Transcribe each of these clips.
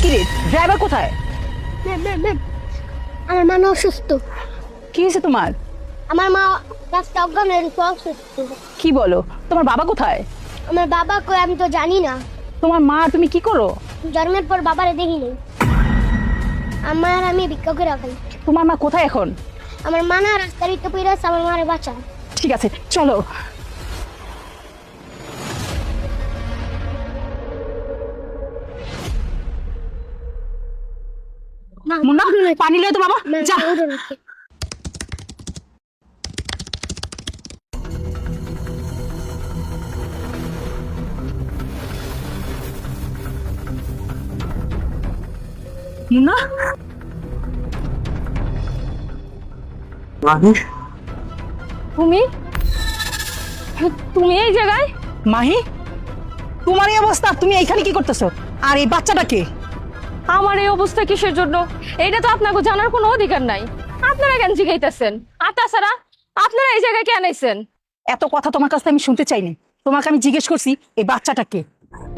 রে, ড্রাইভার কোথায়? Ma'am ma'am ma'am আমার মা না অসুস্থ। কি হয়েছে তোমার? আমার মা রাস্তা অজ্ঞান হয়ে গেছে, অসুস্থ। কি বলো? তোমার বাবা কোথায়? আমার বাবা কই আমি তো জানি না। তোমার মা, তুমি কি করো? জন্মের পর বাবারে দেখি নাই। আমি ভিক্ষা করে খাই। তোমার মা কোথায় এখন? আমার মা না রাস্তার ভিতরে পড়ে আছে, আমার মারে বাঁচা। ঠিক আছে, চলো। মুন্না, পানি লয়ে তো বাবা, যা। মুন্না, তুমি তুমি এই জায়গায়? মাহি, তোমার এই অবস্থা, তুমি এইখানে কি করতেছো? আর এই বাচ্চাটা কে? আমার এই অবস্থা কিসের জন্য এটা তো আপনাকে জানার কোনো অধিকার নাই। আপনারা কেন জিজ্ঞাইতেছেন? আর তাছাড়া আপনারা এই জায়গায় কেন আইছেন? এত কথা তোমার কাছে আমি শুনতে চাইনি। তোমাকে আমি জিজ্ঞেস করছি এই বাচ্চাটা কে।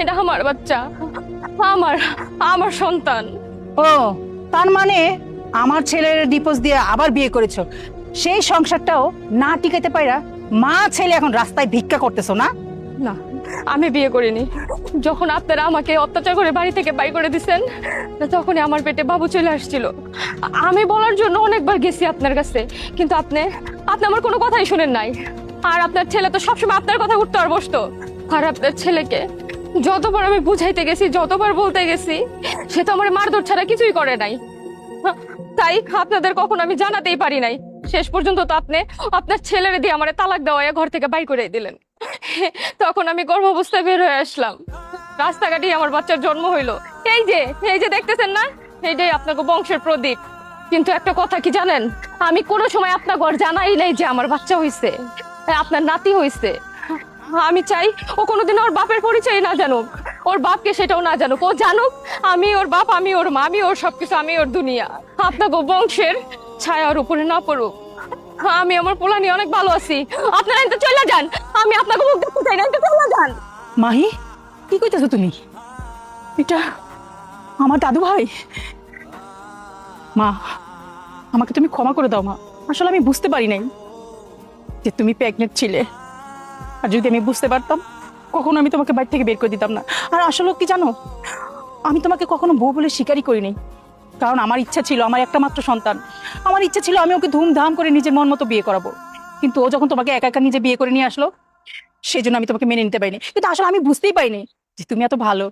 এটা আমার বাচ্চা, আমার আমার সন্তান। ও, তার মানে আমার ছেলের ডিপোজ দিয়ে আবার বিয়ে করেছো। সেই সংসারটাও না টিকাইতে পাইরা মা ছেলে এখন রাস্তায় ভিক্ষা করতেছো না? না, আমি বিয়ে করিনি। যখন আপনারা আমাকে অত্যাচার করে বাড়ি থেকে বাই করে দিছেন, তখনই আমার পেটে বাবু চলে আসছিল। আমি বলার জন্য অনেকবার গেছি আপনার কাছে, কিন্তু আপনি আমার কোনো কথাই শুনেন নাই। আর আপনার ছেলে তো সবসময় আপনার কথা উঠতো আর বসতো। আর আপনার ছেলেকে যতবার আমি বুঝাইতে গেছি, যতবার বলতে গেছি, সে তো আমার মারধর ছাড়া কিছুই করে নাই। তাই আপনাদের কখন আমি জানাতেই পারি নাই। শেষ পর্যন্ত তো আপনি আপনার ছেলের দিয়ে আমার তালাক দেওয়া ঘর থেকে বাই করে দিলেন। তখন আমি গর্ভাবস্থায় বের হয়ে আসলাম। রাস্তাঘাটেই আমার বাচ্চার জন্ম হইলো। এই যে দেখতেছেন না, এইটাই আপনাকে বংশের প্রদীপ। কিন্তু একটা কথা কি জানেন, আমি কোনো সময় আপনার ঘর জানাই নাই যে আমার বাচ্চা হইছে, আপনার নাতি হইছে। আমি চাই ও কোনোদিন ওর বাপের পরিচয় না জানুক, ওর বাপকে সেটাও না জানুক। ও জানুক আমি ওর বাপ, আমি ওর মা, আমি ওর সবকিছু, আমি ওর দুনিয়া। আপনাকে বংশের ছায়ার উপরে না পড়ুক। আমি আমার পোলা নিয়ে অনেক ভালো আছি। আপনারা কিন্তু চলে যান, আমি আপনাকে মুখ দেখতে চাই না, কিন্তু চলে যান। মাহি, কি কইতেছো তুমি? এটা আমার দাদু ভাই। মা, আমাকে তুমি ক্ষমা করে দাও মা। আসলে আমি বুঝতে পারি নাই যে তুমি প্রেগনেন্ট ছিলে। আর যদি আমি বুঝতে পারতাম, কখনো আমি তোমাকে বাড়ি থেকে বের করে দিতাম না। আর আসলে কি জানো, আমি তোমাকে কখনো বউ বলে স্বীকারই করিনি। কারণ আমার ইচ্ছা ছিল, আমার একটা মাত্র সন্তান, আমার ইচ্ছা ছিল আমি ওকে ধুমধাম করে নিজের মন মতো বিয়ে করাবো। কিন্তু ও যখন তোমাকে একা একা নিজে বিয়ে করে নিয়ে আসলো, সেই জন্য আমি তোমাকে মেনে নিতে পারিনি। কিন্তু আসলে আমি বুঝতেই পারিনি যে তুমি এত ভালো।